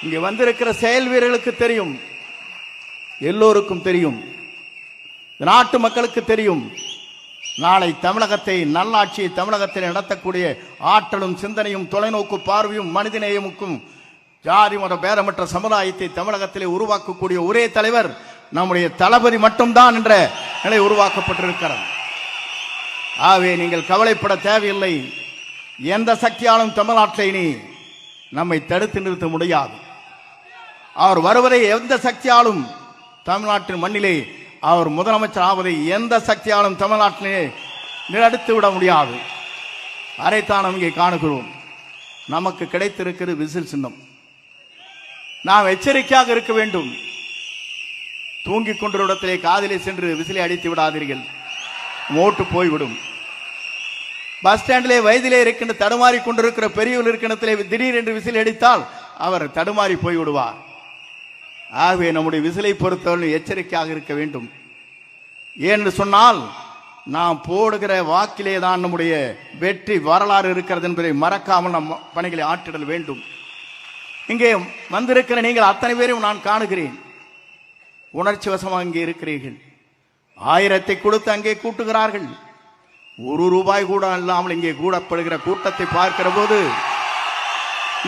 இங்கே வந்திருக்கிற செயல் வீரர்களுக்கு தெரியும், எல்லோருக்கும் தெரியும், நாட்டு மக்களுக்கு தெரியும். நாளை தமிழகத்தை, நல்லாட்சியை தமிழகத்தில் நடத்தக்கூடிய ஆற்றலும் சிந்தனையும் தொலைநோக்கு பார்வையும் மனிதநேயமுக்கும் ஜாதி மத பேதமற்ற சமுதாயத்தை தமிழகத்திலே உருவாக்கக்கூடிய ஒரே தலைவர் நம்முடைய தளபதி மட்டும்தான் என்ற நிலை உருவாக்கப்பட்டிருக்கிறது. ஆகவே நீங்கள் கவலைப்பட தேவையில்லை. எந்த சக்தியாலும் தமிழ்நாட்டை நீ நம்மை தடுத்து நிறுத்த முடியாது. அவர் வருவதை எந்த சக்தியாலும் தமிழ்நாட்டின் மண்ணிலே அவர் முதலமைச்சர் ஆவதை எந்த சக்தியாலும் தமிழ்நாட்டிலே நிறுத்தி விட முடியாது. அதைத்தான் நாம் இங்கே காணுகிறோம். நமக்கு கிடைத்திருக்கிறது விசில் சின்னம். நாம் எச்சரிக்கையாக இருக்க வேண்டும். தூங்கிக் கொண்ட இடத்திலே காதிலே சென்று விசிலை அடித்து விடாதீர்கள், ஓட்டு போய்விடும். பஸ் ஸ்டாண்டிலே வயதிலே இருக்கின்ற தடுமாறி கொண்டிருக்கிற பெரியவர் இருக்கின்றத்திலே திடீரென்று விசில் அடித்தால் அவர் தடுமாறி போய்விடுவார். ஆகவே நம்முடைய விசிலை பொறுத்தவரை எச்சரிக்கையாக இருக்க வேண்டும். ஏன்னு சொன்னால் நாம் போடுகிற வாக்கிலே தான் நம்முடைய வெற்றி வரலாறு இருக்கிறது என்பதை மறக்காமல் நம் பணிகளை ஆற்றிடல் வேண்டும். இங்கே வந்திருக்கிற நீங்கள் அத்தனை பேரும் நான் காணுகிறேன். உணர்ச்சி வசமாக இங்கே இருக்கிறீர்கள். 1000 கொடுத்து அங்கே கூட்டுகிறார்கள். 1 ரூபாய் கூட இல்லாமல் இங்கே கூடப்படுகிற கூட்டத்தை பார்க்கிற போது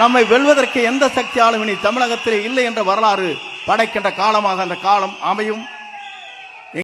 நம்மை வெல்வதற்கு எந்த சக்தியாலும் இனி தமிழகத்திலே இல்லை என்ற வரலாறு படைக்கின்ற காலமாக அந்த காலம் அமையும்.